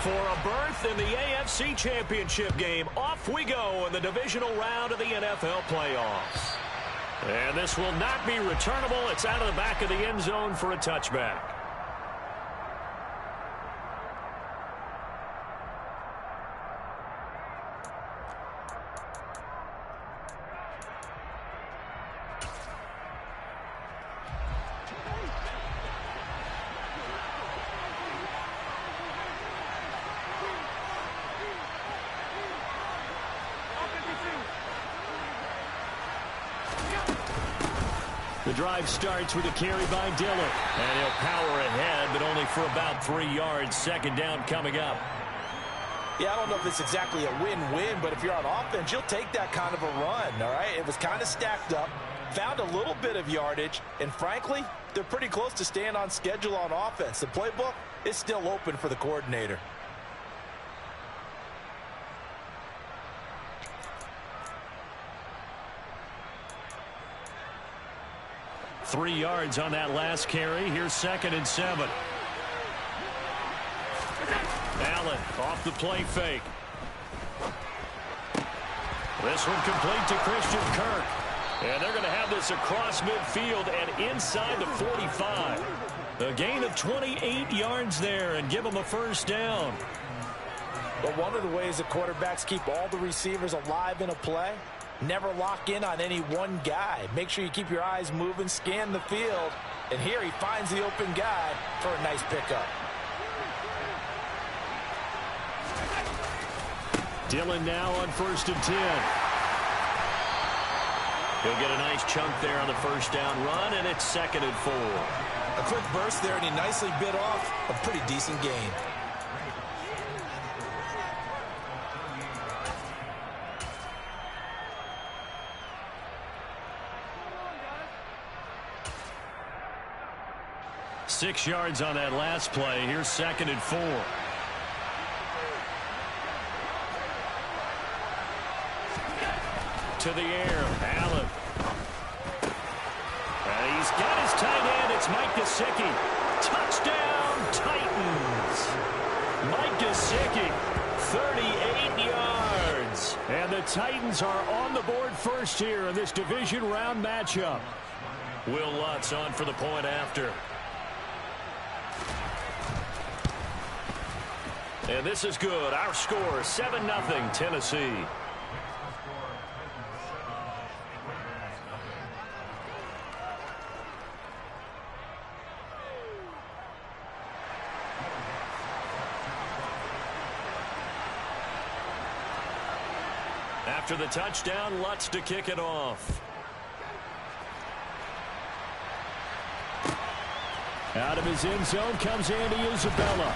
For a berth in the AFC Championship game, off we go in the divisional round of the NFL playoffs. And this will not be returnable. It's out of the back of the end zone for a touchback. The drive starts with a carry by Dillon. And he'll power ahead, but only for about 3 yards. Second down coming up. Yeah, I don't know if it's exactly a win-win, but if you're on offense, you'll take that kind of a run, all right? It was kind of stacked up, found a little bit of yardage, and frankly, they're pretty close to staying on schedule on offense. The playbook is still open for the coordinator. Three yards on that last carry. Here's 2nd and 7. Allen off the play fake. This one complete to Christian Kirk. And they're going to have this across midfield and inside the 45. A gain of 28 yards there and give them a first down. But one of the ways that quarterbacks keep all the receivers alive in a play, never lock in on any one guy. Make sure you keep your eyes moving, scan the field. And here he finds the open guy for a nice pickup. Dillon now on 1st and 10. He'll get a nice chunk there on the first down run, and it's 2nd and 4. A quick burst there, and he nicely bit off a pretty decent gain. Six yards on that last play. Here's 2nd and 4. To the air, Allen. And he's got his tight end. It's Mike Gesicki. Touchdown, Titans. Mike Gesicki, 38 yards. And the Titans are on the board first here in this division round matchup. Will Lutz on for the point after. And this is good. Our score, 7-0 Tennessee. After the touchdown, Lutz to kick it off. Out of his end zone comes Andy Isabella.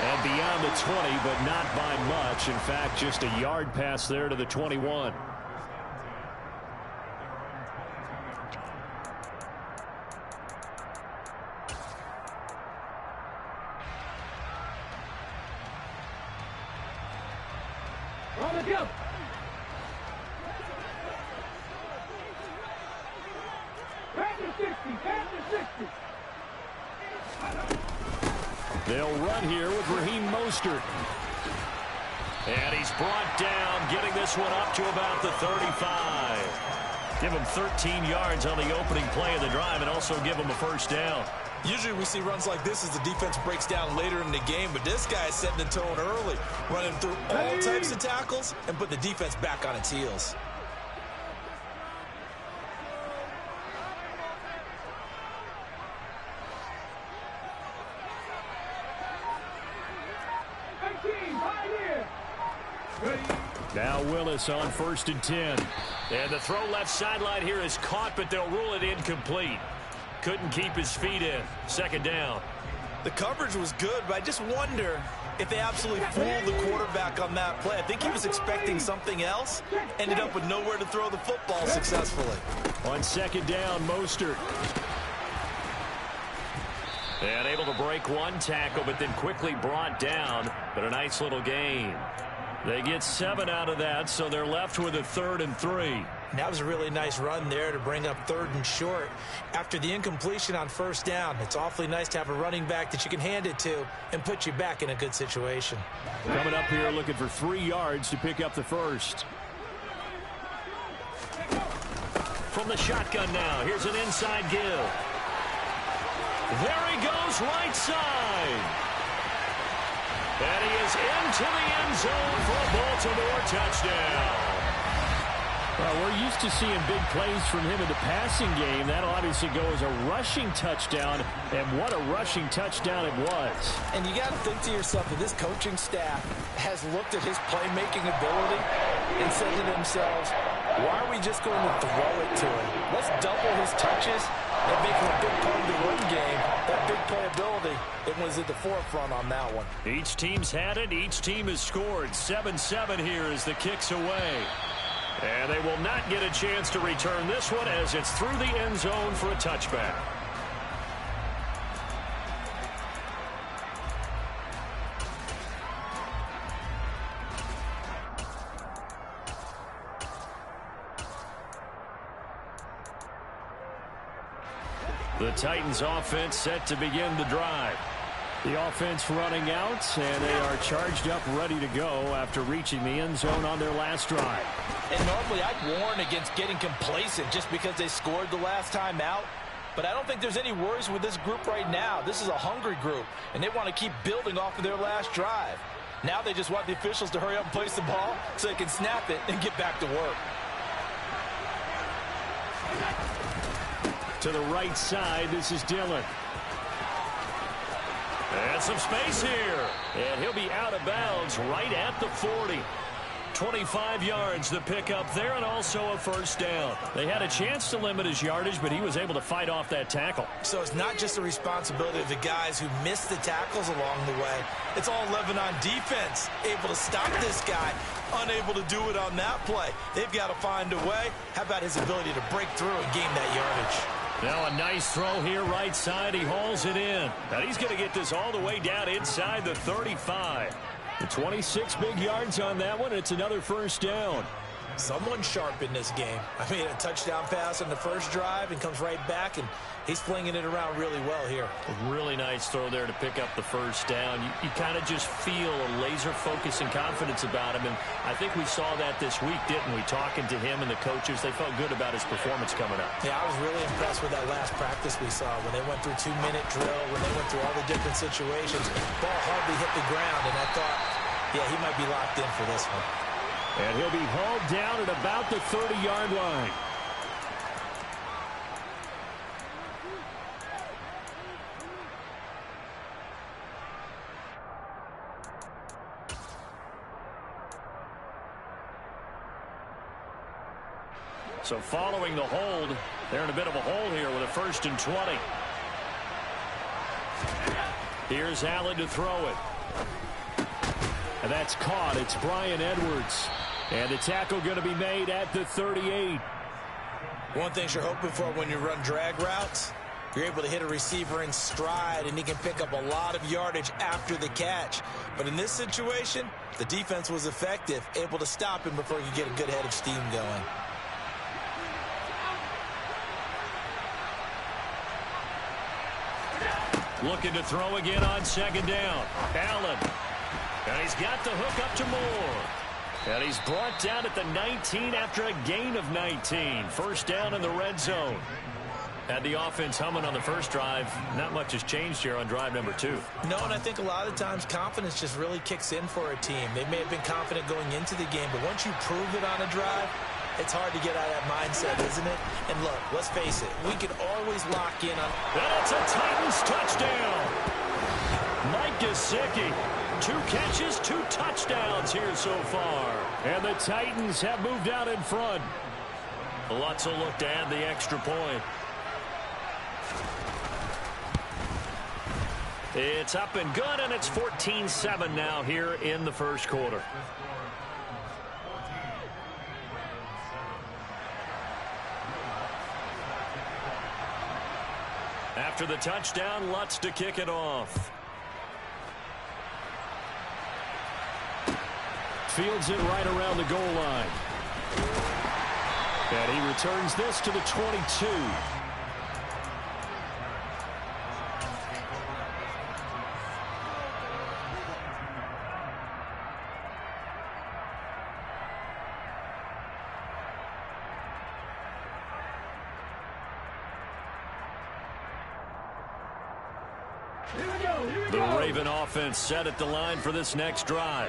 And beyond the 20, but not by much. In fact, just a yard pass there to the 21. On the go. They'll run here with Raheem Mostert. And he's brought down, getting this one up to about the 35. Give him 13 yards on the opening play of the drive and also give him a first down. Usually we see runs like this as the defense breaks down later in the game, but this guy is setting the tone early, running through all types of tackles and put the defense back on its heels. Now Willis on 1st and 10. And the throw left sideline here is caught, but they'll rule it incomplete. Couldn't keep his feet in. 2nd down. The coverage was good, but I just wonder if they absolutely fooled the quarterback on that play. I think he was expecting something else. Ended up with nowhere to throw the football successfully. On 2nd down, Mostert. And able to break one tackle, but then quickly brought down. But a nice little gain. They get 7 out of that, so they're left with a 3rd and 3. And that was a really nice run there to bring up 3rd and short. After the incompletion on 1st down, it's awfully nice to have a running back that you can hand it to and put you back in a good situation. Coming up here looking for 3 yards to pick up the first. From the shotgun now, here's an inside give. There he goes, right side. And he is into the end zone for a Baltimore touchdown. Well, we're used to seeing big plays from him in the passing game. That'll obviously go as a rushing touchdown, and what a rushing touchdown it was. And you got to think to yourself that this coaching staff has looked at his playmaking ability and said to themselves, why are we just going to throw it to him? Let's double his touches and make him a big part of the run game. That big playability, it was at the forefront on that one. Each team's had it. Each team has scored. 7-7 here as the kick's away. And they will not get a chance to return this one as it's through the end zone for a touchback. The Titans offense set to begin the drive. The offense running out, and they are charged up, ready to go after reaching the end zone on their last drive. And normally I'd warn against getting complacent just because they scored the last time out. But I don't think there's any worries with this group right now. This is a hungry group, and they want to keep building off of their last drive. Now they just want the officials to hurry up and place the ball so they can snap it and get back to work. To the right side, this is Dillon. And some space here. And he'll be out of bounds right at the 40. 25 yards the pickup there, and also a first down. They had a chance to limit his yardage, but he was able to fight off that tackle. So it's not just the responsibility of the guys who missed the tackles along the way. It's all 11 on defense, able to stop this guy, unable to do it on that play. They've got to find a way. How about his ability to break through and gain that yardage? Now a nice throw here right side. He hauls it in. Now he's going to get this all the way down inside the 35. The 26 big yards on that one. It's another first down. Someone sharp in this game. I mean, a touchdown pass on the first drive and comes right back, and he's flinging it around really well here. A really nice throw there to pick up the first down. You kind of just feel a laser focus and confidence about him, and I think we saw that this week, didn't we? Talking to him and the coaches, they felt good about his performance coming up. Yeah, I was really impressed with that last practice we saw when they went through 2-minute drill, when they went through all the different situations. Ball hardly hit the ground, and I thought, yeah, he might be locked in for this one. And he'll be hauled down at about the 30-yard line. So following the hold, they're in a bit of a hole here with a 1st and 20. Here's Allen to throw it. And that's caught. It's Bryan Edwards. And the tackle going to be made at the 38. One thing you're hoping for when you run drag routes, you're able to hit a receiver in stride, and he can pick up a lot of yardage after the catch. But in this situation, the defense was effective, able to stop him before he could get a good head of steam going. Looking to throw again on 2nd down. Allen. And he's got the hook up to Moore. And he's brought down at the 19 after a gain of 19. First down in the red zone. Had the offense humming on the first drive. Not much has changed here on drive number 2. No, and I think a lot of times confidence just really kicks in for a team. They may have been confident going into the game, but once you prove it on a drive, it's hard to get out of that mindset, isn't it? And look, let's face it, we can always lock in on... That's a Titans touchdown. Mike Gesicki. 2 catches, 2 touchdowns here so far. And the Titans have moved out in front. Lots of look to add the extra point. It's up and good, and it's 14-7 now here in the first quarter. After the touchdown, Lutz to kick it off. Fields it right around the goal line. And he returns this to the 22. The Raven offense set at the line for this next drive.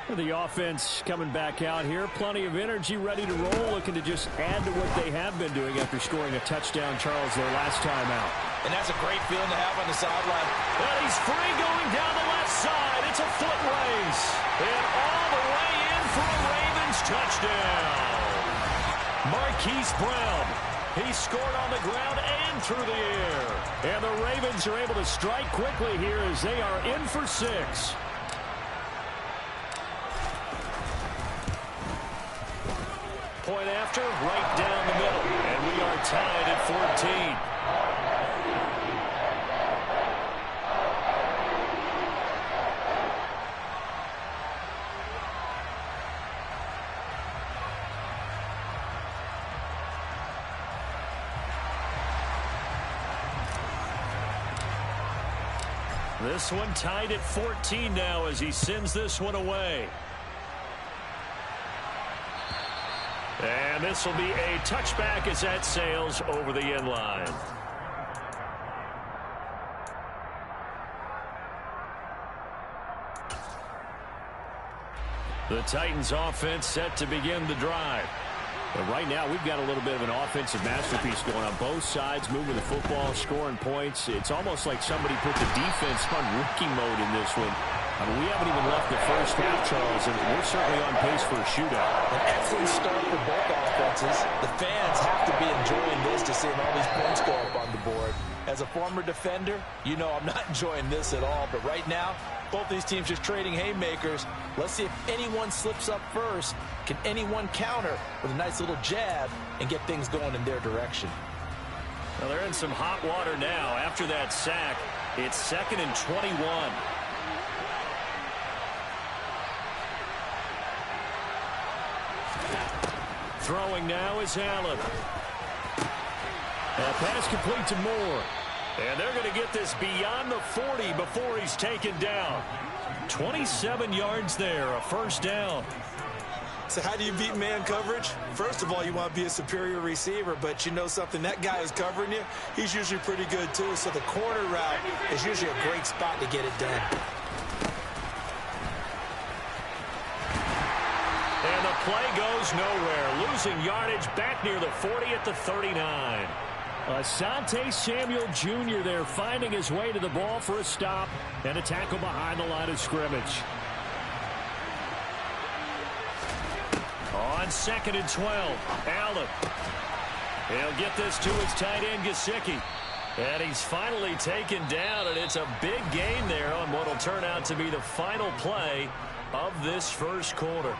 The offense coming back out here. Plenty of energy, ready to roll, looking to just add to what they have been doing after scoring a touchdown, Charles, their last time out. And that's a great feeling to have on the sideline. And he's free going down the left side. It's a foot race. And all the way in for a Ravens touchdown. Marquise Brown. He scored on the ground and through the air. And the Ravens are able to strike quickly here as they are in for 6. Point after, right down the middle. And we are tied at 14. This one tied at 14 now as he sends this one away. And this will be a touchback as that sails over the end line. The Titans offense set to begin the drive. But right now, we've got a little bit of an offensive masterpiece going on both sides, moving the football, scoring points. It's almost like somebody put the defense on rookie mode in this one. I mean, we haven't even left the first half, Charles, and we're certainly on pace for a shootout. An excellent start for both offenses. The fans have to be enjoying this to seeing all these points go up on the board. As a former defender, you know I'm not enjoying this at all. But right now, both these teams just trading haymakers. Let's see if anyone slips up first. Can anyone counter with a nice little jab and get things going in their direction? Well, they're in some hot water now. After that sack, it's 2nd and 21. Throwing now is Allen. And pass complete to Moore. And they're going to get this beyond the 40 before he's taken down. 27 yards there, a first down. So how do you beat man coverage? First of all, you want to be a superior receiver, but you know something, that guy who's covering you, he's usually pretty good too. So the corner route is usually a great spot to get it done. And the play goes nowhere. Losing yardage back near the 40 at the 39. Asante Samuel Jr. there finding his way to the ball for a stop and a tackle behind the line of scrimmage. On 2nd and 12, Allen. He'll get this to his tight end, Gesicki. And he's finally taken down, and it's a big gain there on what will turn out to be the final play of this first quarter.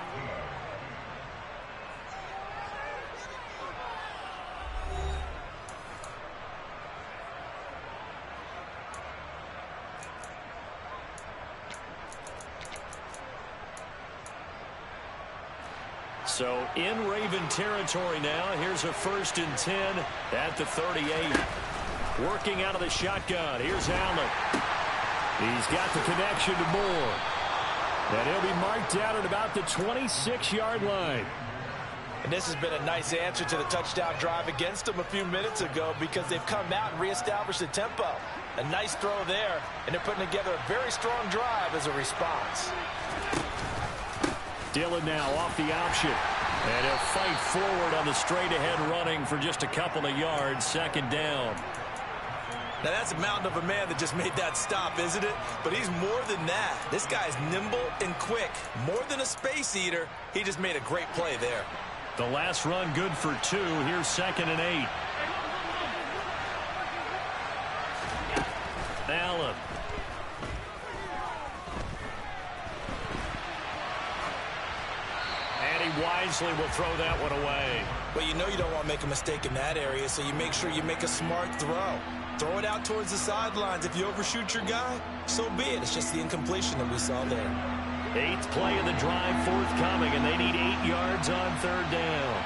So in Raven territory now. Here's a 1st and 10 at the 38. Working out of the shotgun. Here's Allen. He's got the connection to Moore. And he'll be marked out at about the 26-yard line. And this has been a nice answer to the touchdown drive against them a few minutes ago because they've come out and reestablished the tempo. A nice throw there, and they're putting together a very strong drive as a response. Dillon now off the option. And he'll fight forward on the straight-ahead running for just a couple of yards. 2nd down. Now that's a mountain of a man that just made that stop, isn't it? But he's more than that. This guy's nimble and quick. More than a space eater. He just made a great play there. The last run good for 2. Here's 2nd and 8. Allen. Wisely will throw that one away. Well, you know you don't want to make a mistake in that area, so you make sure you make a smart throw. Throw it out towards the sidelines. If you overshoot your guy, so be it. It's just the incompletion that we saw there. 8th play of the drive forthcoming, and they need 8 yards on 3rd down.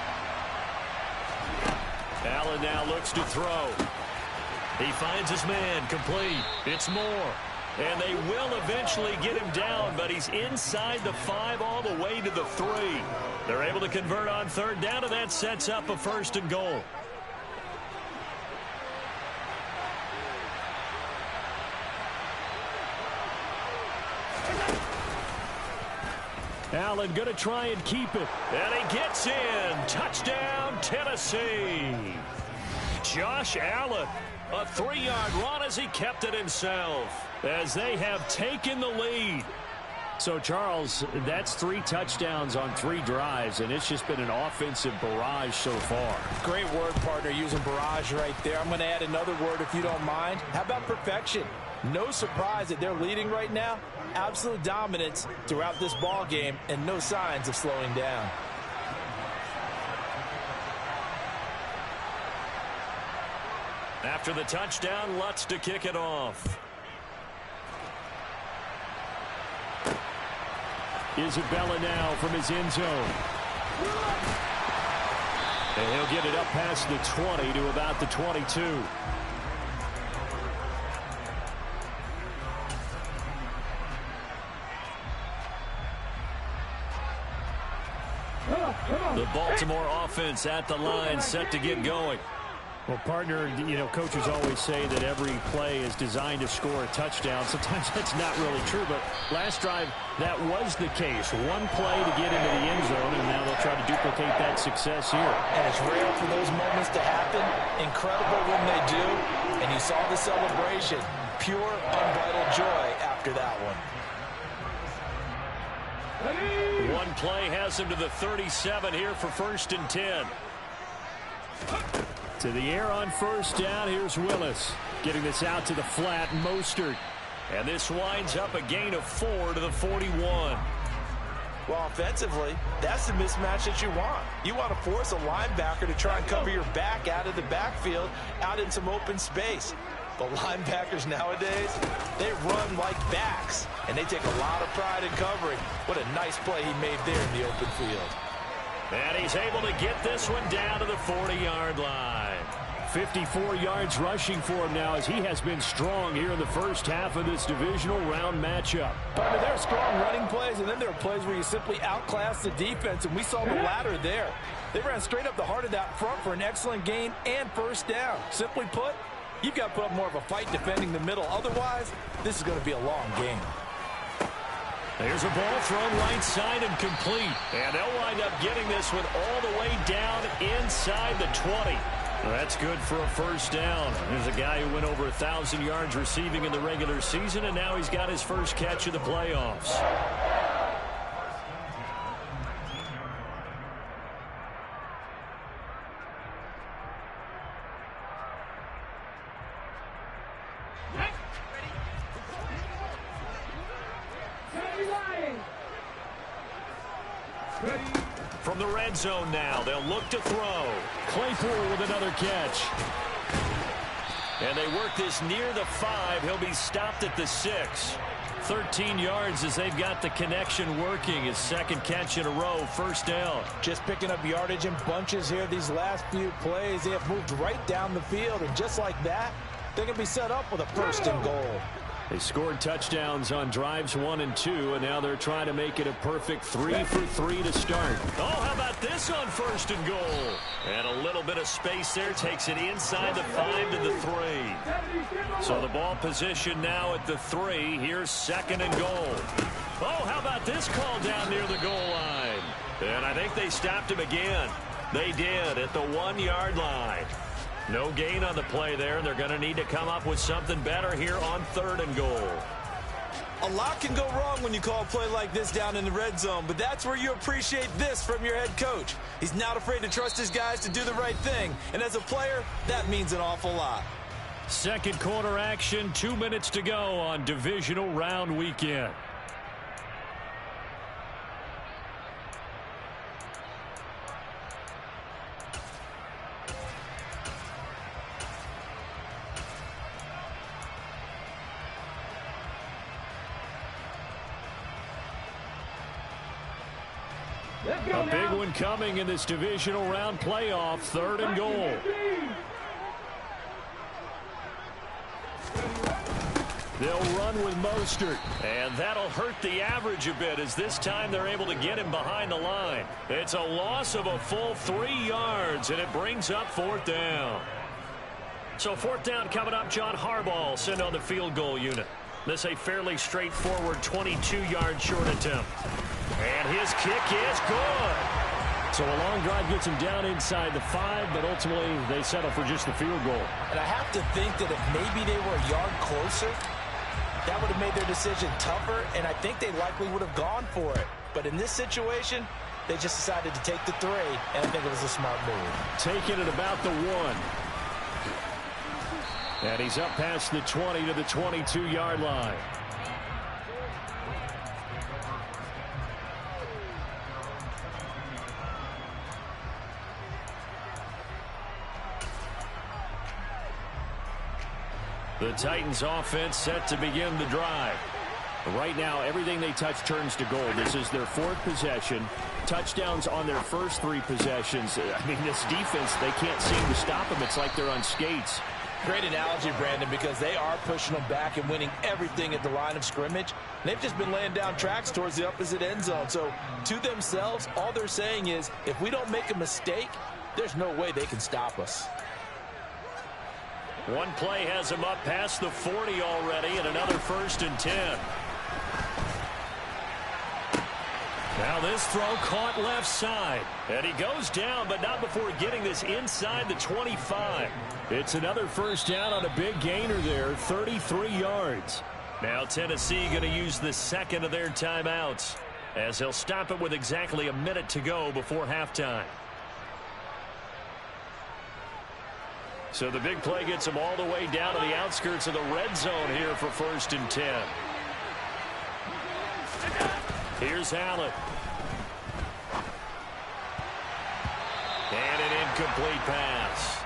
Allen now looks to throw. He finds his man, complete. It's Moore. And they will eventually get him down, but he's inside the 5 all the way to the 3. They're able to convert on third down, and that sets up a 1st and goal. Allen going to try and keep it. And he gets in. Touchdown, Tennessee. Josh Allen, a 3-yard run as he kept it himself, as they have taken the lead. So, Charles, that's 3 touchdowns on 3 drives, and it's just been an offensive barrage so far. Great word, partner, using barrage right there. I'm going to add another word if you don't mind. How about perfection? No surprise that they're leading right now. Absolute dominance throughout this ball game, and no signs of slowing down. After the touchdown, Lutz to kick it off. Isabella now from his end zone. And he'll get it up past the 20 to about the 22. The Baltimore offense at the line, set to get going. Well, partner, you know, coaches always say that every play is designed to score a touchdown. Sometimes that's not really true, but last drive, that was the case. One play to get into the end zone, and now they'll try to duplicate that success here. And it's rare for those moments to happen. Incredible when they do. And you saw the celebration. Pure, unbridled joy after that one. One play has him to the 37 here for 1st and 10. To the air on 1st down. Here's Willis getting this out to the flat. Mostert. And this winds up a gain of 4 to the 41. Well, offensively, that's the mismatch that you want. You want to force a linebacker to try and cover your back out of the backfield, out in some open space. But linebackers nowadays, they run like backs, and they take a lot of pride in covering. What a nice play he made there in the open field. And he's able to get this one down to the 40-yard line. 54 yards rushing for him now, as he has been strong here in the first half of this divisional round matchup. Partner, there are strong running plays, and then there are plays where you simply outclass the defense, and we saw the latter there. They ran straight up the heart of that front for an excellent gain and 1st down. Simply put, you've got to put up more of a fight defending the middle. Otherwise, this is going to be a long game. There's a ball thrown right side and complete. And they'll wind up getting this one all the way down inside the 20. Well, that's good for a 1st down. There's a guy who went over 1,000 yards receiving in the regular season, and now he's got his first catch of the playoffs. From the red zone now, they'll look to throw. Claypool with another catch. And they work this near the 5. He'll be stopped at the 6. 13 yards as they've got the connection working. His 2nd catch in a row, 1st down. Just picking up yardage in bunches here these last few plays. They have moved right down the field, and just like that, they're going to be set up with a 1st and goal. They scored touchdowns on drives 1 and 2, and now they're trying to make it a perfect 3 for 3 to start. Oh, how about this on 1st and goal? And a little bit of space there takes it inside the 5 to the 3. So the ball position now at the 3. Here's 2nd and goal. Oh, how about this call down near the goal line? And I think they stopped him again. They did at the 1-yard line. No gain on the play there. They're going to need to come up with something better here on 3rd and goal. A lot can go wrong when you call a play like this down in the red zone, but that's where you appreciate this from your head coach. He's not afraid to trust his guys to do the right thing, and as a player, that means an awful lot. 2nd quarter action, 2 minutes to go on divisional round weekend. Let's A big one coming in this divisional round playoff, 3rd and goal. They'll run with Mostert, and that'll hurt the average a bit as this time they're able to get him behind the line. It's a loss of a full 3 yards, and it brings up 4th down. So 4th down coming up. John Harbaugh sent on the field goal unit. This a fairly straightforward 22-yard short attempt. And his kick is good. So a long drive gets him down inside the 5, but ultimately they settle for just the field goal. And I have to think that if maybe they were a yard closer, that would have made their decision tougher, and I think they likely would have gone for it. But in this situation, they just decided to take the 3, and I think it was a smart move. Taking it about the 1. And he's up past the 20 to the 22-yard line. The Titans offense set to begin the drive. Right now, everything they touch turns to gold. This is their 4th possession. Touchdowns on their first 3 possessions. I mean, this defense, they can't seem to stop them. It's like they're on skates. Great analogy, Brandon, because they are pushing them back and winning everything at the line of scrimmage. They've just been laying down tracks towards the opposite end zone. So to themselves, all they're saying is, if we don't make a mistake, there's no way they can stop us. One play has him up past the 40 already, and another 1st and 10. Now this throw caught left side. And he goes down, but not before getting this inside the 25. It's another 1st down on a big gainer there, 33 yards. Now Tennessee going to use the 2nd of their timeouts, as they'll stop it with exactly a minute to go before halftime. So the big play gets him all the way down to the outskirts of the red zone here for 1st and 10. Here's Allen. And an incomplete pass.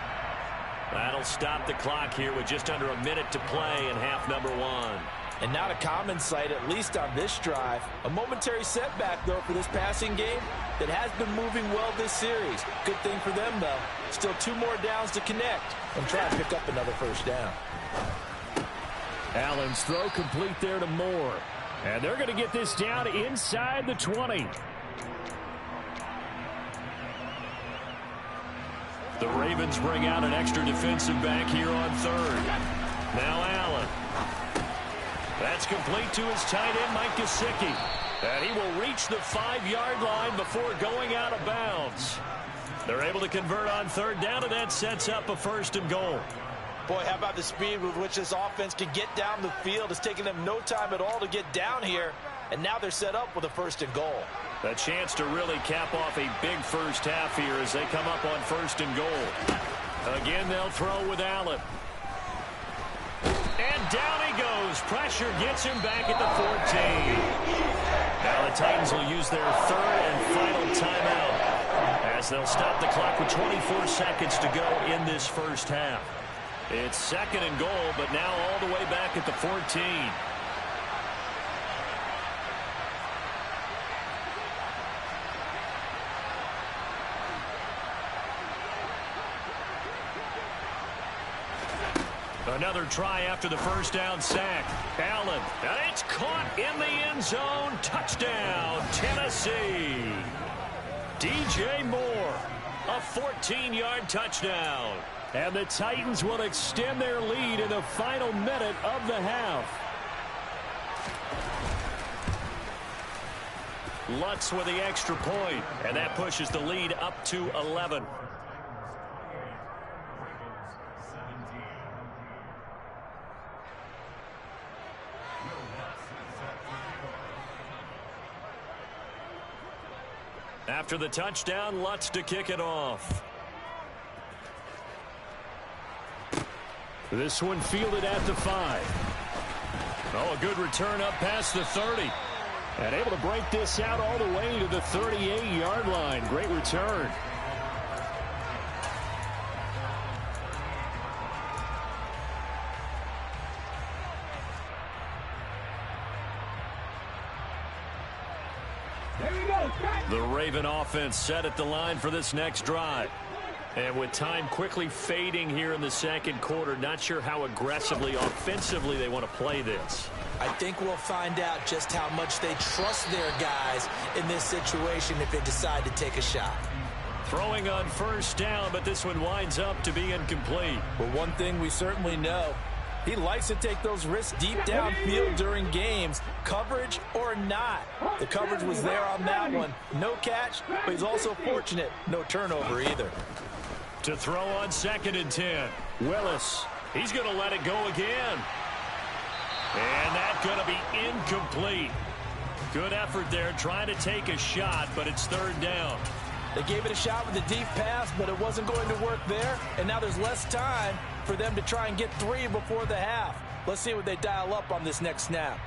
That'll stop the clock here with just under a minute to play in half number 1. And not a common sight, at least on this drive. A momentary setback, though, for this passing game that has been moving well this series. Good thing for them, though. Still 2 more downs to connect and try to pick up another 1st down. Allen's throw complete there to Moore. And they're going to get this down inside the 20. The Ravens bring out an extra defensive back here on 3rd. Now Allen. That's complete to his tight end, Mike Gesicki. And he will reach the 5-yard line before going out of bounds. They're able to convert on 3rd down, and that sets up a 1st and goal. Boy, how about the speed with which this offense can get down the field? It's taken them no time at all to get down here, and now they're set up with a 1st and goal. A chance to really cap off a big first half here as they come up on 1st and goal. Again, they'll throw with Allen. And down he goes. Pressure gets him back at the 14. Now the Titans will use their 3rd and final timeout as they'll stop the clock with 24 seconds to go in this first half. It's 2nd and goal, but now all the way back at the 14. Another try after the 1st down sack. Allen, and it's caught in the end zone. Touchdown, Tennessee. DJ Moore, a 14-yard touchdown. And the Titans will extend their lead in the final minute of the half. Lutz with the extra point, and that pushes the lead up to 11. After the touchdown, Lutz to kick it off. This one fielded at the 5. Oh, a good return up past the 30. And able to break this out all the way to the 38-yard line. Great return. There we go. The Raven offense set at the line for this next drive. And with time quickly fading here in the second quarter, not sure how aggressively, offensively they want to play this. I think we'll find out just how much they trust their guys in this situation if they decide to take a shot. Throwing on first down, but this one winds up to be incomplete. But one thing we certainly know, he likes to take those risks deep downfield during games, coverage or not. The coverage was there on that one. No catch, but he's also fortunate. No turnover either. To throw on 2nd and 10. Willis, he's going to let it go again. And that's going to be incomplete. Good effort there trying to take a shot, but it's 3rd down. They gave it a shot with a deep pass, but it wasn't going to work there. And now there's less time for them to try and get 3 before the half. Let's see what they dial up on this next snap.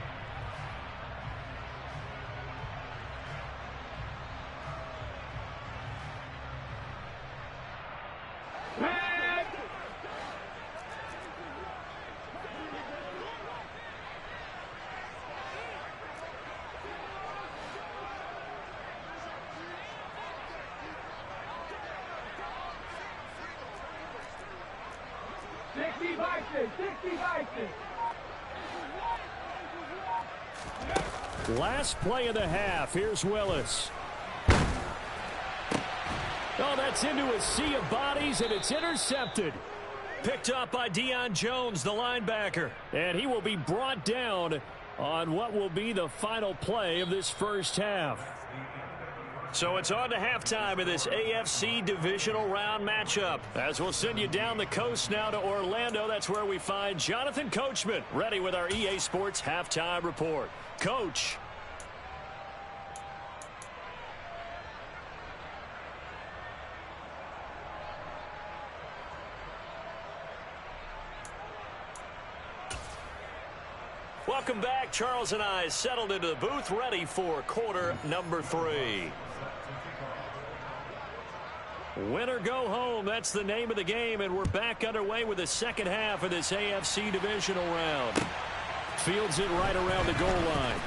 Last play of the half. Here's Willis. Oh, that's into a sea of bodies, and it's intercepted. Picked up by Deion Jones, the linebacker. And he will be brought down on what will be the final play of this first half. So it's on to halftime of this AFC divisional round matchup. As we'll send you down the coast now to Orlando, that's where we find Jonathan Coachman, ready with our EA Sports halftime report. Coach. Welcome back. Charles and I settled into the booth, ready for quarter number 3. Win or go home, that's the name of the game, and we're back underway with the second half of this AFC divisional round. Fields it right around the goal line.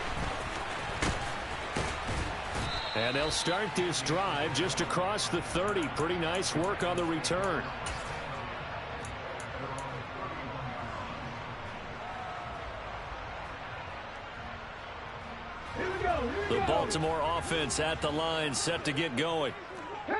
And they'll start this drive just across the 30. Pretty nice work on the return. The Baltimore offense at the line, set to get going.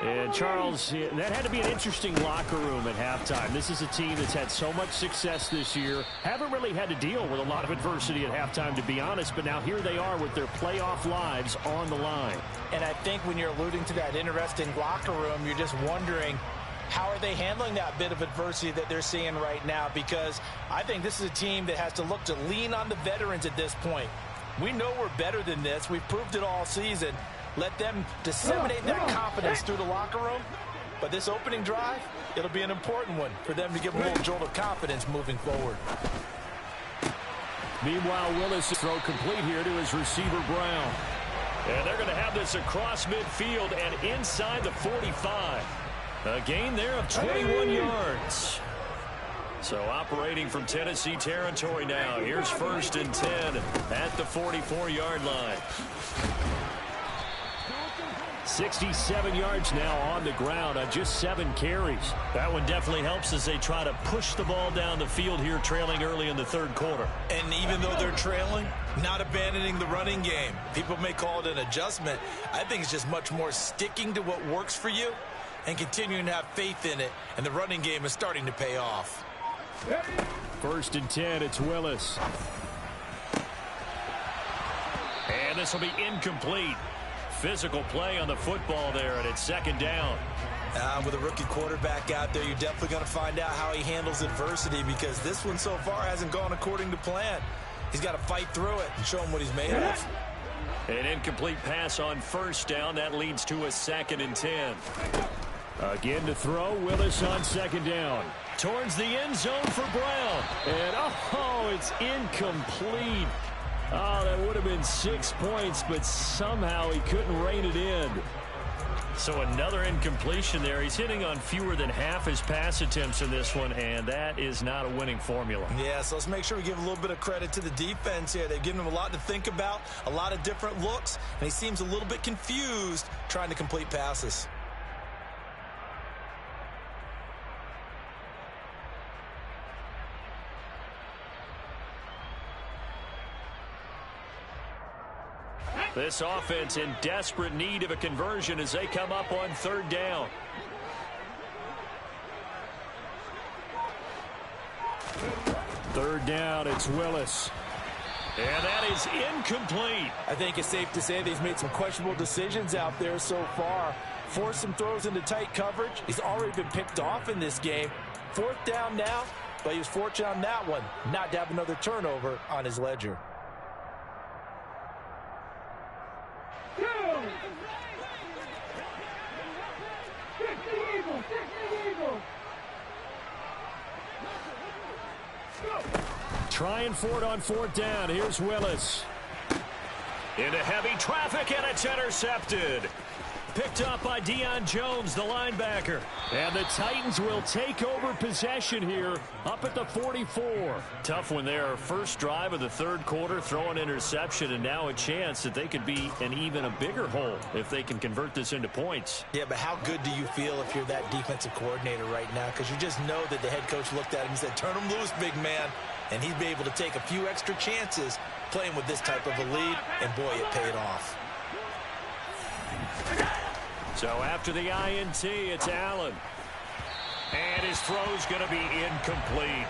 And, Charles, that had to be an interesting locker room at halftime. This is a team that's had so much success this year. Haven't really had to deal with a lot of adversity at halftime, to be honest. But now here they are with their playoff lives on the line. And I think when you're alluding to that interesting locker room, you're just wondering, how are they handling that bit of adversity that they're seeing right now? Because I think this is a team that has to look to lean on the veterans at this point. We know we're better than this. We've proved it all season. Let them disseminate that confidence through the locker room. But this opening drive, it'll be an important one for them to give them a little jolt of confidence moving forward. Meanwhile, Willis throw complete here to his receiver, Brown. And they're going to have this across midfield and inside the 45. A gain there of 21 yards. So operating from Tennessee territory now. Here's 1st and 10 at the 44-yard line. 67 yards now on the ground on just 7 carries. That one definitely helps as they try to push the ball down the field here, trailing early in the 3rd quarter. And even though they're trailing, not abandoning the running game. People may call it an adjustment. I think it's just much more sticking to what works for you and continuing to have faith in it. And the running game is starting to pay off. 1st and 10, it's Willis. And this will be incomplete. Physical play on the football there, and it's 2nd down. With a rookie quarterback out there, you're definitely going to find out how he handles adversity, because this one so far hasn't gone according to plan. He's got to fight through it and show him what he's made of. An incomplete pass on 1st down. That leads to a 2nd and 10. Again to throw. Willis on 2nd down. Towards the end zone for Brown. And, oh, it's incomplete. Oh, that would have been 6 points, but somehow he couldn't rein it in. So another incompletion there. He's hitting on fewer than half his pass attempts in this one, and that is not a winning formula. Yeah, so let's make sure we give a little bit of credit to the defense here. They've given him a lot to think about, a lot of different looks, and he seems a little bit confused trying to complete passes. This offense in desperate need of a conversion as they come up on third down. Third down, it's Willis. And that is incomplete. I think it's safe to say that he's made some questionable decisions out there so far. Forced some throws into tight coverage. He's already been picked off in this game. Fourth down now, but he was fortunate on that one not to have another turnover on his ledger. Trying for it on fourth down. Here's Willis. Into heavy traffic, and it's intercepted. Picked up by Deion Jones, the linebacker. And the Titans will take over possession here up at the 44. Tough one there. First drive of the third quarter, throw an interception, and now a chance that they could be in even a bigger hole if they can convert this into points. Yeah, but how good do you feel if you're that defensive coordinator right now? Because you just know that the head coach looked at him and said, turn him loose, big man. And he'd be able to take a few extra chances playing with this type of a lead, and boy, it paid off. So after the INT, it's Allen. And his throw's going to be incomplete.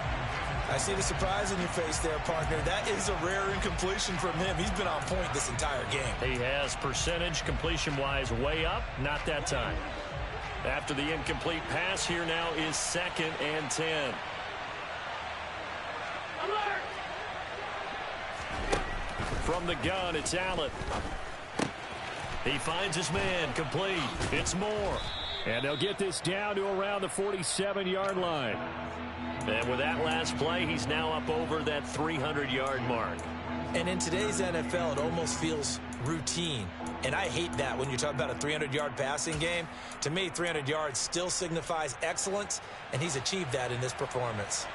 I see the surprise in your face there, partner. That is a rare incompletion from him. He's been on point this entire game. He has percentage completion-wise way up, not that time. After the incomplete pass, here now is 2nd and 10. From the gun, it's Allen. He finds his man, complete. It's Moore. And they'll get this down to around the 47-yard line. And with that last play, he's now up over that 300-yard mark. And in today's NFL, it almost feels routine. And I hate that when you talk about a 300-yard passing game. To me, 300 yards still signifies excellence, and he's achieved that in this performance.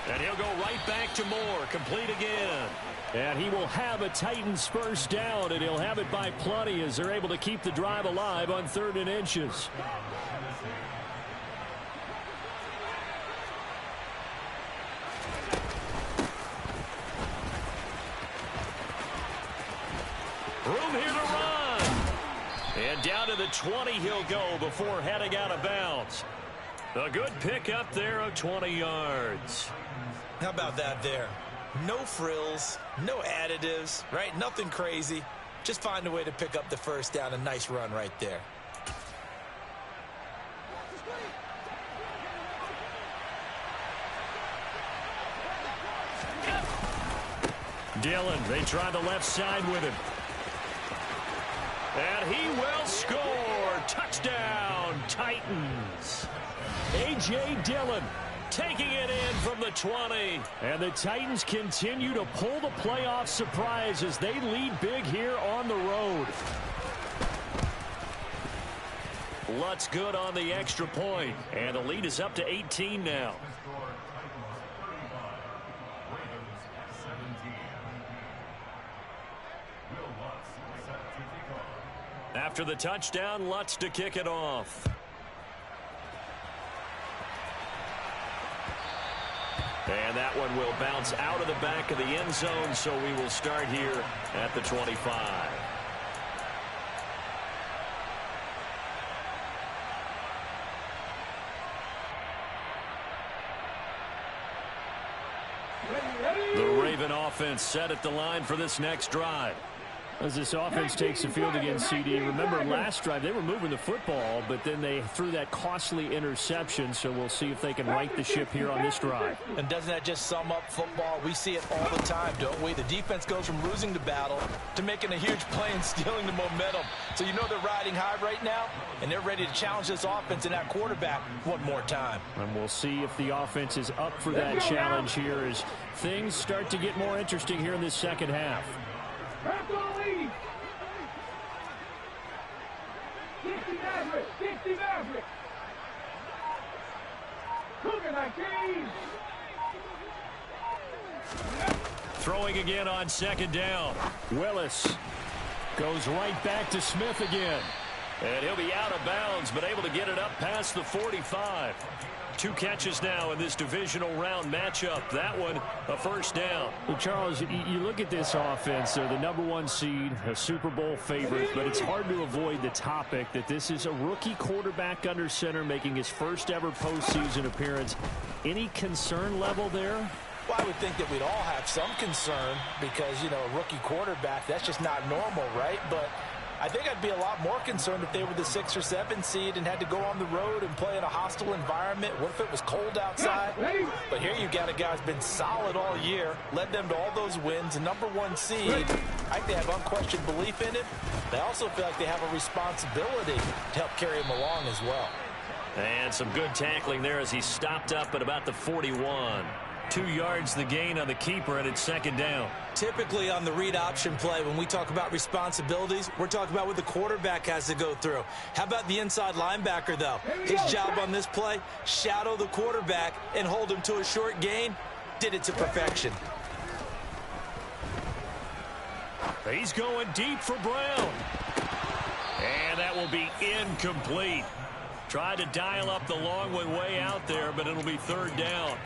And he'll go right back to Moore, complete again. And he will have a Titans first down, and he'll have it by plenty as they're able to keep the drive alive on 3rd and inches. Room here to run. And down to the 20 he'll go before heading out of bounds. A good pickup there of 20 yards. How about that there? No frills, no additives, right? Nothing crazy. Just find a way to pick up the first down. A nice run right there. Dillon, they try the left side with him. And he will score. Touchdown, Titans. A.J. Dillon taking it in from the 20. And the Titans continue to pull the playoff surprise as they lead big here on the road. Lutz good on the extra point. And the lead is up to 18 now. After the touchdown, Lutz to kick it off. And that one will bounce out of the back of the end zone, so we will start here at the 25. The Raven offense set at the line for this next drive. As this offense takes the field against CD, remember last drive they were moving the football, but then they threw that costly interception, so we'll see if they can right the ship here on this drive. And doesn't that just sum up football? We see it all the time, don't we? The defense goes from losing the battle to making a huge play and stealing the momentum. So you know they're riding high right now, and they're ready to challenge this offense and that quarterback one more time. And we'll see if the offense is up for that challenge here as things start to get more interesting here in this second half. Craft on lead. 60 Maverick. 60 Maverick. Cougar 19. Throwing again on second down. Willis goes right back to Smith again. And he'll be out of bounds, but able to get it up past the 45. 2 catches now in this divisional round matchup. That one, a first down. Well, Charles, you look at this offense. They're the #1 seed, a Super Bowl favorite, but it's hard to avoid the topic that this is a rookie quarterback under center making his first ever postseason appearance. Any concern level there? Well, I would think that we'd all have some concern because, you know, a rookie quarterback, that's just not normal, right? But I think I'd be a lot more concerned if they were the 6 or 7 seed and had to go on the road and play in a hostile environment. What if it was cold outside? But here you got a guy who's been solid all year, led them to all those wins, a #1 seed. I think they have unquestioned belief in it. They also feel like they have a responsibility to help carry him along as well. And some good tackling there as he stopped up at about the 41. 2 yards the gain on the keeper, and it's second down. Typically on the read option play, when we talk about responsibilities, we're talking about what the quarterback has to go through. How about the inside linebacker, though? His job on this play, shadow the quarterback and hold him to a short gain. Did it to perfection. He's going deep for Brown. And that will be incomplete. Tried to dial up the long one way out there, but it'll be third down.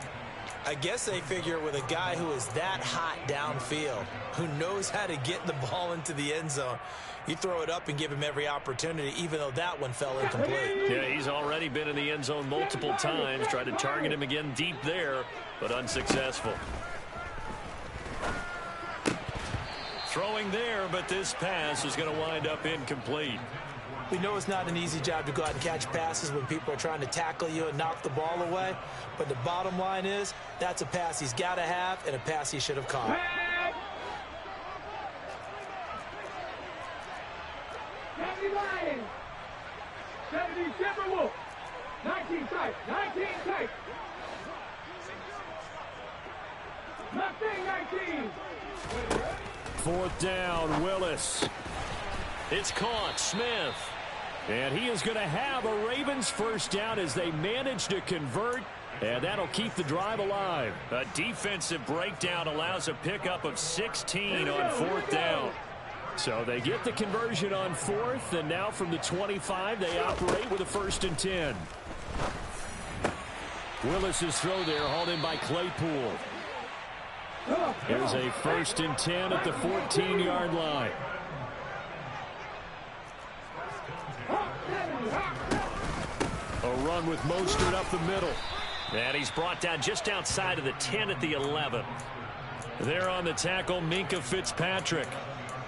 I guess they figure with a guy who is that hot downfield, who knows how to get the ball into the end zone, you throw it up and give him every opportunity, even though that one fell incomplete. Yeah, he's already been in the end zone multiple times. Tried to target him again deep there, but unsuccessful. Throwing there, but this pass is going to wind up incomplete. We know it's not an easy job to go out and catch passes when people are trying to tackle you and knock the ball away. But the bottom line is, that's a pass he's got to have and a pass he should have caught. 70 Lions. 70 Timberwolves. 19 tight. 19 tight. Mustang 19. Fourth down, Willis. It's caught, Smith. And he is going to have a Ravens first down as they manage to convert. And that'll keep the drive alive. A defensive breakdown allows a pickup of 16 on fourth down. So they get the conversion on fourth, and now from the 25, they operate with a 1st and 10. Willis's throw there, hauled in by Claypool. Here's a 1st and 10 at the 14-yard line. A run with Mostert up the middle. And he's brought down just outside of the 10 at the 11. There on the tackle, Minkah Fitzpatrick.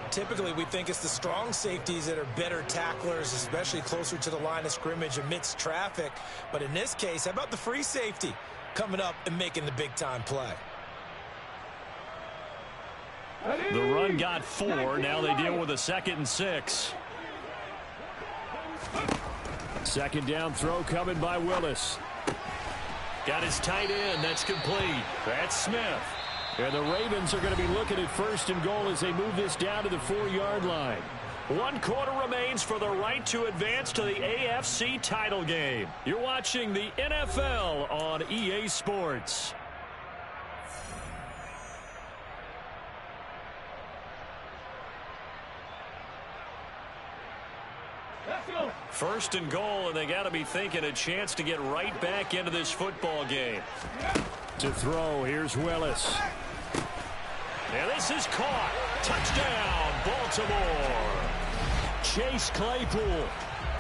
Typically, we think it's the strong safeties that are better tacklers, especially closer to the line of scrimmage amidst traffic. But in this case, how about the free safety coming up and making the big-time play? The run got 4. Now they deal with a 2nd and 6. Second down throw coming by Willis. Got his tight end. That's complete. That's Smith. And the Ravens are going to be looking at 1st and goal as they move this down to the 4-yard line. 1 quarter remains for the right to advance to the AFC title game. You're watching the NFL on EA Sports. First and goal, and they got to be thinking a chance to get right back into this football game. To throw, here's Willis. And this is caught. Touchdown, Baltimore. Chase Claypool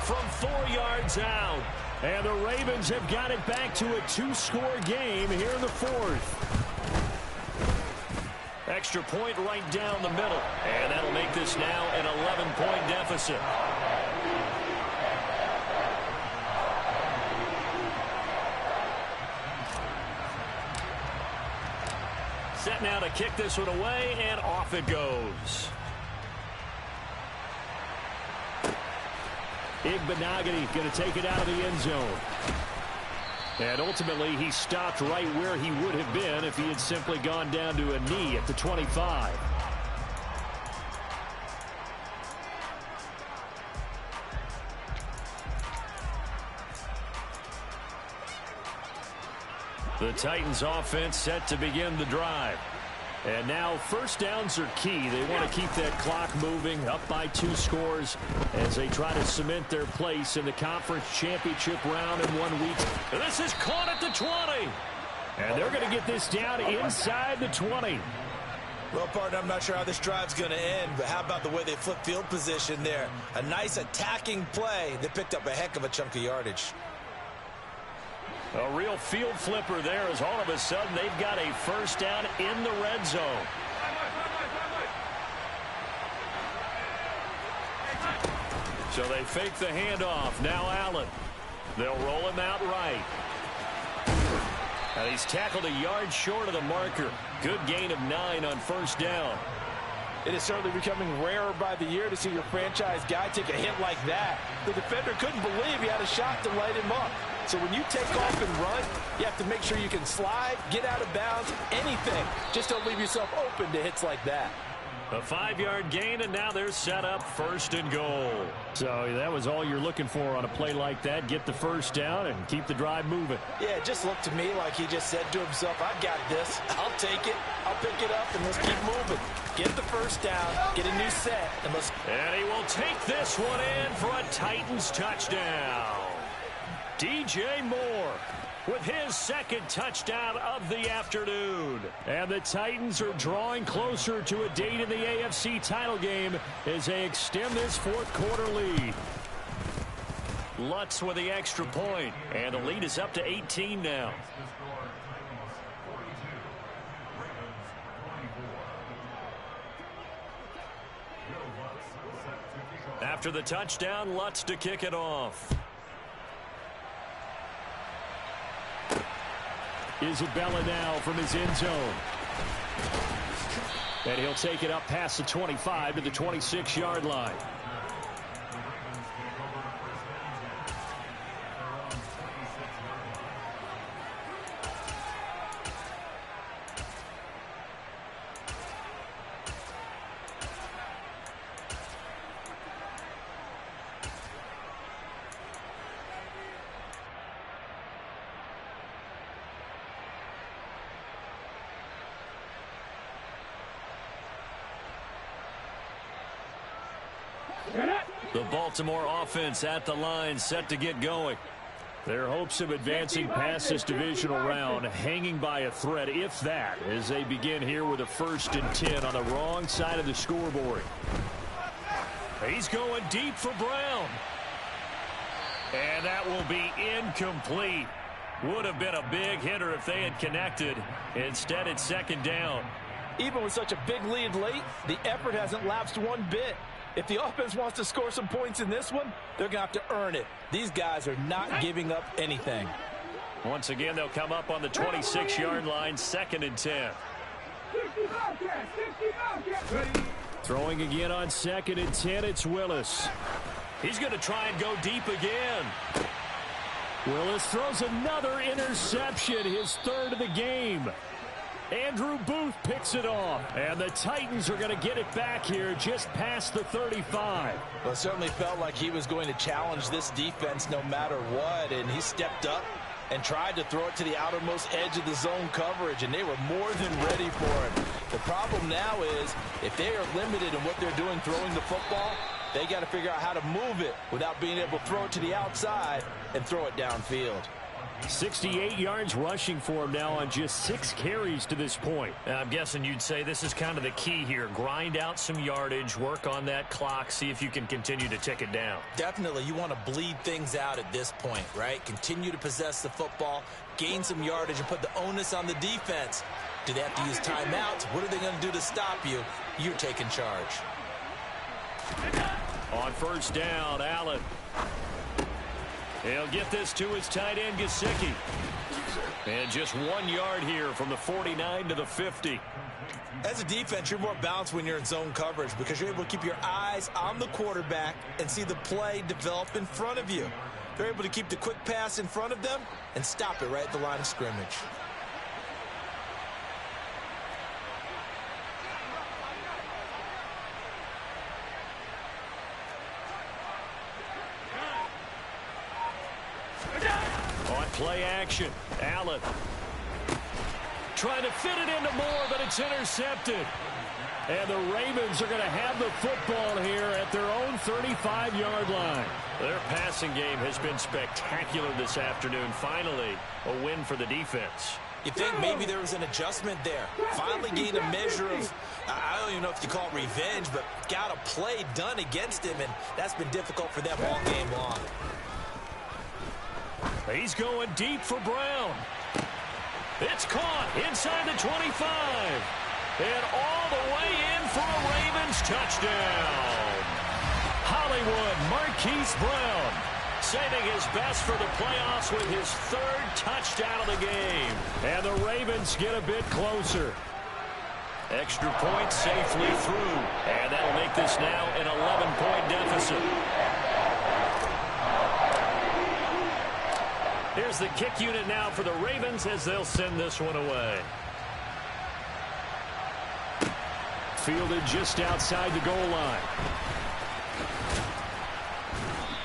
from 4 yards out. And the Ravens have got it back to a 2-score game here in the 4th. Extra point right down the middle. And that'll make this now an 11-point deficit. Set now to kick this one away, and off it goes. Igbenogany going to take it out of the end zone. And ultimately, he stopped right where he would have been if he had simply gone down to a knee at the 25. The Titans offense set to begin the drive. And now first downs are key. They want to keep that clock moving, up by 2 scores as they try to cement their place in the conference championship round in 1 week. And this is caught at the 20. And they're going to get this down inside the 20. Well, partner, I'm not sure how this drive's going to end, but how about the way they flip field position there? A nice attacking play. They picked up a heck of a chunk of yardage. A real field flipper there as all of a sudden they've got a first down in the red zone. So they fake the handoff. Now Allen. They'll roll him out right. And he's tackled a yard short of the marker. Good gain of 9 on first down. It is certainly becoming rarer by the year to see your franchise guy take a hit like that. The defender couldn't believe he had a shot to light him up. So when you take off and run, you have to make sure you can slide, get out of bounds, anything. Just don't leave yourself open to hits like that. A 5-yard gain, and now they're set up first and goal. So that was all you're looking for on a play like that. Get the first down and keep the drive moving. Yeah, it just looked to me like he just said to himself, I got this. I'll take it. I'll pick it up, and let's keep moving. Get the first down, get a new set, and let's... And he will take this one in for a Titans touchdown. DJ Moore with his second touchdown of the afternoon. And the Titans are drawing closer to a date in the AFC title game as they extend this fourth quarter lead. Lutz with the extra point, and the lead is up to 18 now. After the touchdown, Lutz to kick it off. Isabella now from his end zone. And he'll take it up past the 25 to the 26-yard line. The Baltimore offense at the line, set to get going. Their hopes of advancing past this divisional round hanging by a thread, if that, as they begin here with a 1st and 10 on the wrong side of the scoreboard. He's going deep for Brown. And that will be incomplete. Would have been a big hitter if they had connected. Instead, it's 2nd down. Even with such a big lead late, the effort hasn't lapsed one bit. If the offense wants to score some points in this one, they're going to have to earn it. These guys are not giving up anything. Once again, they'll come up on the 26-yard line, 2nd and 10. Throwing again on 2nd and 10, it's Willis. He's going to try and go deep again. Willis throws another interception, his 3rd of the game. Andrew Booth picks it off, and the Titans are going to get it back here just past the 35. Well, it certainly felt like he was going to challenge this defense no matter what, and he stepped up and tried to throw it to the outermost edge of the zone coverage, and they were more than ready for it. The problem now is if they are limited in what they're doing throwing the football, they got to figure out how to move it without being able to throw it to the outside and throw it downfield. 68 yards rushing for him now on just 6 carries to this point. I'm guessing you'd say this is kind of the key here. Grind out some yardage, work on that clock, see if you can continue to tick it down. Definitely, you want to bleed things out at this point, right? Continue to possess the football, gain some yardage, and put the onus on the defense. Do they have to use timeouts? What are they going to do to stop you? You're taking charge. On first down, Allen. He'll get this to his tight end, Gesicki. And just 1 yard here from the 49 to the 50. As a defense, you're more balanced when you're in zone coverage because you're able to keep your eyes on the quarterback and see the play develop in front of you. They're able to keep the quick pass in front of them and stop it right at the line of scrimmage. On play action, Allen. trying to fit it into Moore, but it's intercepted. And the Ravens are going to have the football here at their own 35-yard line. Their passing game has been spectacular this afternoon. Finally, a win for the defense. You think maybe there was an adjustment there. Finally gained a measure of, I don't even know if you call it revenge, but got a play done against him, and that's been difficult for them all game long. He's going deep for Brown. It's caught inside the 25. And all the way in for a Ravens touchdown. Hollywood Marquise Brown saving his best for the playoffs with his third touchdown of the game. And the Ravens get a bit closer. Extra point safely through. And that'll make this now an 11-point deficit. Here's the kick unit now for the Ravens as they'll send this one away. Fielded just outside the goal line.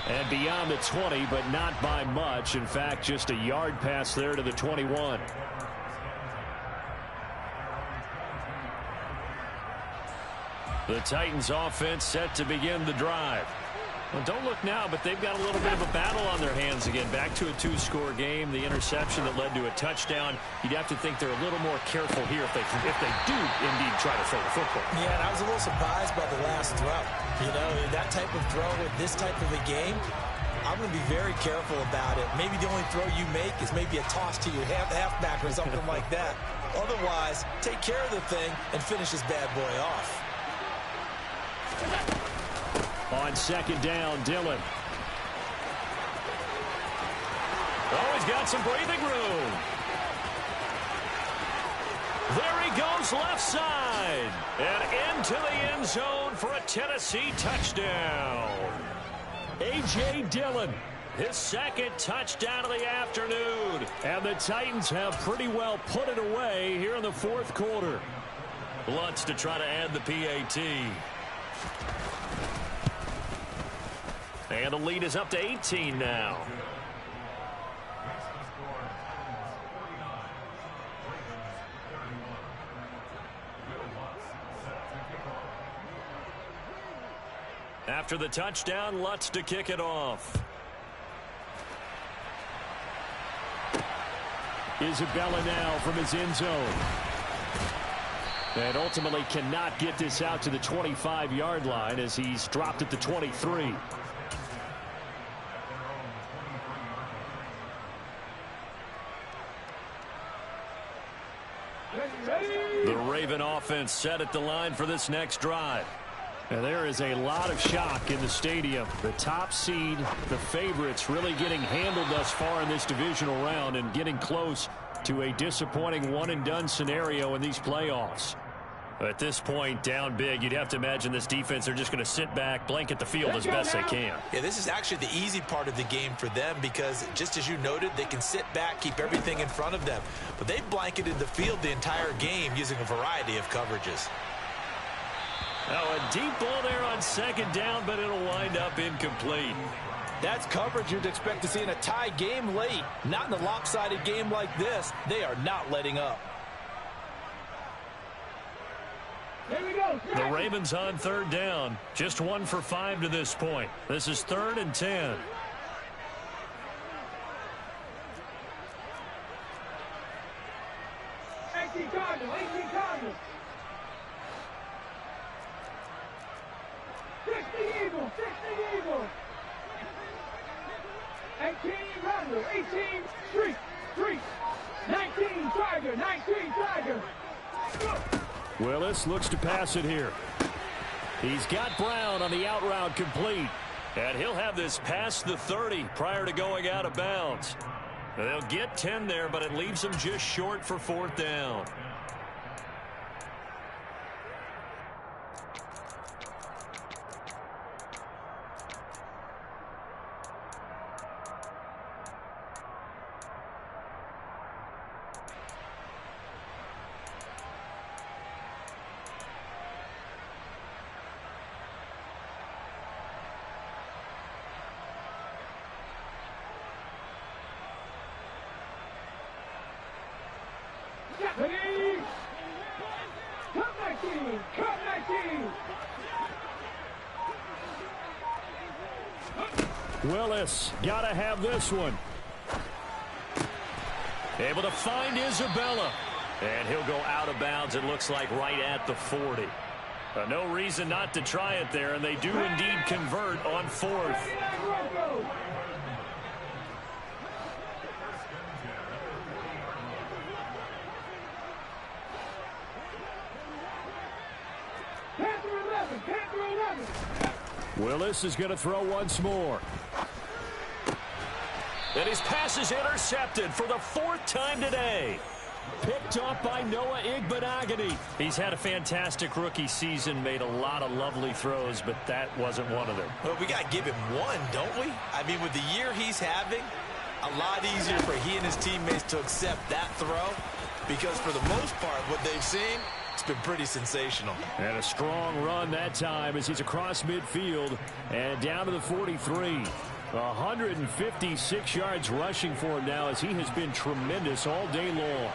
And beyond the 20, but not by much. In fact, just a yard pass there to the 21. The Titans offense set to begin the drive. Well, don't look now, but they've got a little bit of a battle on their hands again. Back to a two-score game. The interception that led to a touchdown. You'd have to think they're a little more careful here if they do indeed try to throw the football. Yeah, and I was a little surprised by the last throw. You know, that type of throw with this type of a game, I'm going to be very careful about it. Maybe the only throw you make is maybe a toss to your halfback or something like that. Otherwise, take care of the thing and finish this bad boy off. On second down, Dillon. Oh, he's got some breathing room. There he goes left side. And into the end zone for a Tennessee touchdown. A.J. Dillon, his second touchdown of the afternoon. And the Titans have pretty well put it away here in the fourth quarter. Lutz to try to add the PAT. And the lead is up to 18 now. After the touchdown, Lutz to kick it off. Isabella now from his end zone. And ultimately cannot get this out to the 25-yard line as he's dropped at the 23. The Raven offense set at the line for this next drive. And there is a lot of shock in the stadium. The top seed, the favorites, really getting handled thus far in this divisional round and getting close to a disappointing one-and-done scenario in these playoffs. At this point, down big, you'd have to imagine this defense are just going to sit back, blanket the field as best they can. Yeah, this is actually the easy part of the game for them because, just as you noted, they can sit back, keep everything in front of them. But they've blanketed the field the entire game using a variety of coverages. Now a deep ball there on second down, but it'll wind up incomplete. That's coverage you'd expect to see in a tie game late. Not in a lopsided game like this. They are not letting up. Here we go. The Ravens on third down. Just 1 for 5 to this point. This is 3rd and 10. Cardinals. 60 Eagles. 18 Rondo. 18 Street. 19 Tiger. Go. Willis looks to pass it here. He's got Brown on the out route complete. And he'll have this past the 30 prior to going out of bounds. They'll get 10 there, but it leaves them just short for 4th down. Ready? Cut 19. Cut 19. Willis, got to have this one. Able to find Isabella. And he'll go out of bounds, it looks like, right at the 40. No reason not to try it there, and they do indeed convert on fourth. Willis is going to throw once more. And his pass is intercepted for the fourth time today. Picked off by Noah Igbenogany. He's had a fantastic rookie season, made a lot of lovely throws, but that wasn't one of them. Well, we got to give him one, don't we? I mean, with the year he's having, a lot easier for he and his teammates to accept that throw, because for the most part, what they've seen, it's been pretty sensational. And a strong run that time as he's across midfield and down to the 43. 156 yards rushing for him now as he has been tremendous all day long.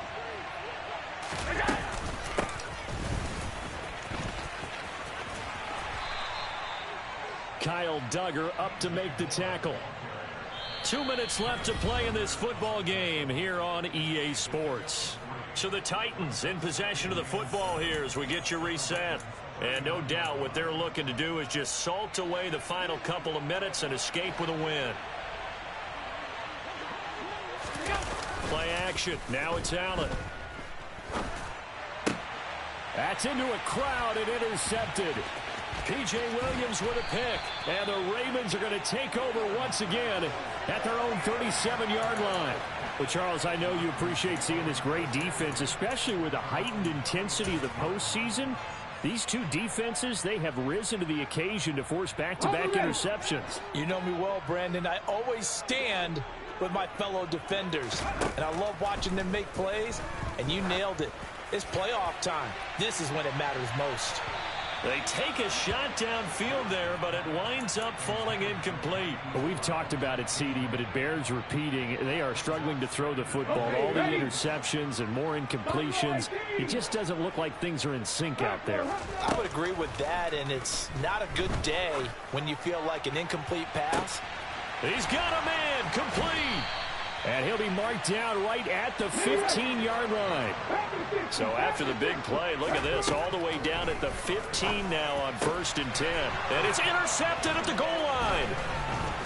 Kyle Duggar up to make the tackle. 2 minutes left to play in this football game here on EA Sports. So the Titans in possession of the football here as we get you reset. And no doubt what they're looking to do is just salt away the final couple of minutes and escape with a win. Play action. Now it's Allen. That's into a crowd and intercepted. P.J. Williams with a pick. And the Ravens are going to take over once again at their own 37-yard line. Well, Charles, I know you appreciate seeing this great defense, especially with the heightened intensity of the postseason. These two defenses, they have risen to the occasion to force back-to-back interceptions. You know me well, Brandon. I always stand with my fellow defenders. And I love watching them make plays, and you nailed it. It's playoff time. This is when it matters most. They take a shot downfield there, but it winds up falling incomplete. Well, we've talked about it, CD, but it bears repeating. They are struggling to throw the football. All the interceptions and more incompletions. It just doesn't look like things are in sync out there. I would agree with that, and it's not a good day when you feel like an incomplete pass. He's got a man complete. And he'll be marked down right at the 15-yard line. So after the big play, look at this, all the way down at the 15 now on 1st and 10. And it's intercepted at the goal line.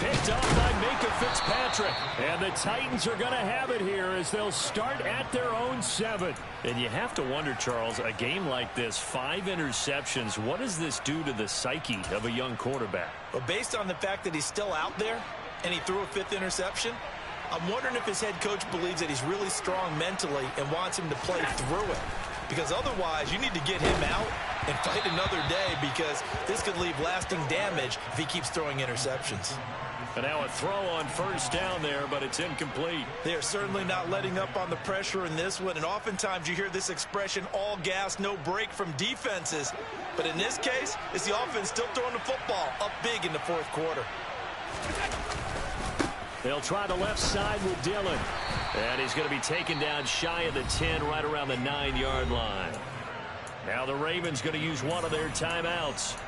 Picked up by Micah Fitzpatrick. And the Titans are going to have it here as they'll start at their own 7. And you have to wonder, Charles, a game like this, 5 interceptions, what does this do to the psyche of a young quarterback? Well, based on the fact that he's still out there and he threw a 5th interception, I'm wondering if his head coach believes that he's really strong mentally and wants him to play through it. Because otherwise, you need to get him out and fight another day, because this could leave lasting damage if he keeps throwing interceptions. And now a throw on 1st down there, but it's incomplete. They are certainly not letting up on the pressure in this one, and oftentimes you hear this expression, all gas, no break from defenses. But in this case, it's the offense still throwing the football up big in the 4th quarter. They'll try the left side with Dillon. And he's going to be taken down shy of the 10, right around the 9-yard line. Now the Ravens going to use one of their timeouts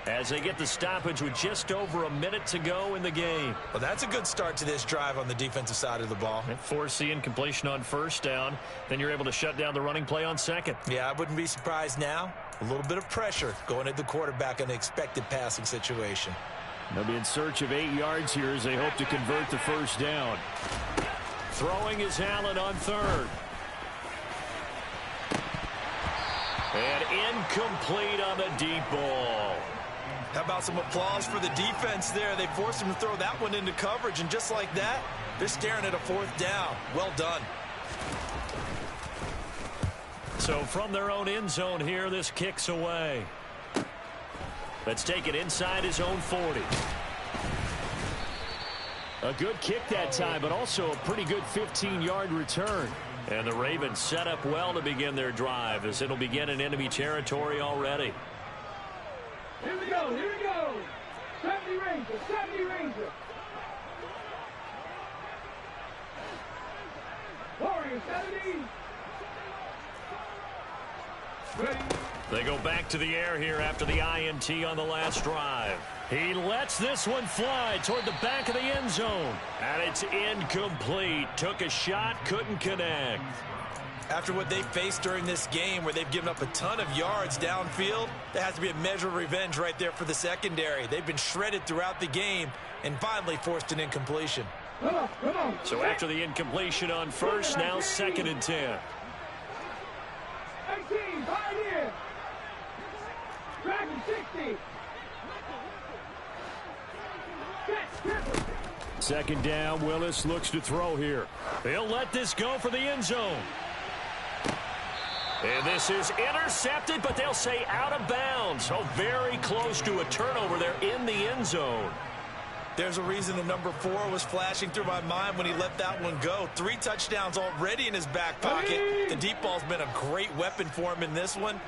as they get the stoppage with just over a minute to go in the game. Well, that's a good start to this drive on the defensive side of the ball. And force the incompletion on 1st down. Then you're able to shut down the running play on 2nd. Yeah, I wouldn't be surprised now. A little bit of pressure going at the quarterback in an expected passing situation. They'll be in search of 8 yards here as they hope to convert the 1st down. Throwing is Allen on 3rd. And incomplete on the deep ball. How about some applause for the defense there? They forced him to throw that one into coverage, and just like that, they're staring at a 4th down. Well done. So from their own end zone here, this kicks away. Let's take it inside his own 40. A good kick that time, but also a pretty good 15-yard return. And the Ravens set up well to begin their drive as it'll begin in enemy territory already. Here we go, here we go. 70 Ranger, 70 Ranger. Warrior, 70. They go back to the air here after the INT on the last drive. He lets this one fly toward the back of the end zone. And it's incomplete. Took a shot, couldn't connect. After what they faced during this game where they've given up a ton of yards downfield, there has to be a measure of revenge right there for the secondary. They've been shredded throughout the game and finally forced an incompletion. So after the incompletion on first, now 2nd and 10. 18, right here. Dragon 60. Second down, Willis looks to throw here. He'll let this go for the end zone. And this is intercepted, but they'll say out of bounds. So very close to a turnover there in the end zone. There's a reason the number 4 was flashing through my mind when he let that one go. 3 touchdowns already in his back pocket. The deep ball's been a great weapon for him in this one.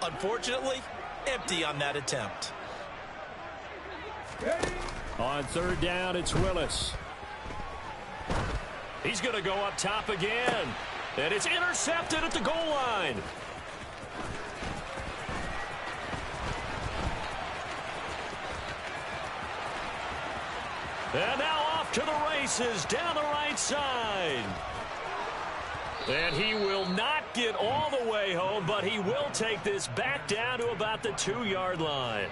Unfortunately, empty on that attempt. On 3rd down, it's Willis. He's going to go up top again. And it's intercepted at the goal line. And now off to the races down the right side. And he will not get all the way home, but he will take this back down to about the 2-yard line.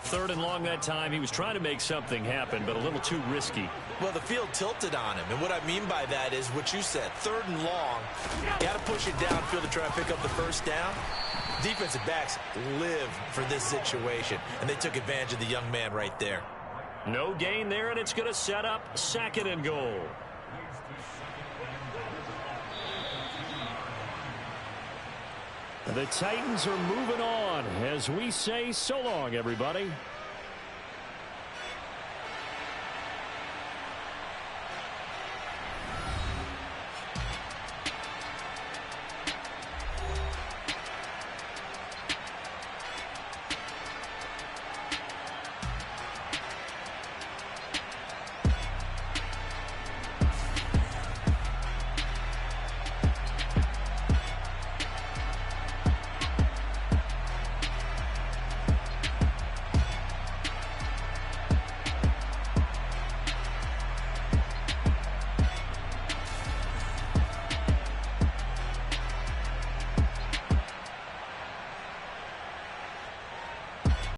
3rd and long that time. He was trying to make something happen, but a little too risky. Well, the field tilted on him, and what I mean by that is what you said. 3rd and long, got to push it downfield to try and pick up the first down. Defensive backs live for this situation, and they took advantage of the young man right there. No gain there, and it's going to set up 2nd and goal. The Titans are moving on as we say so long, everybody.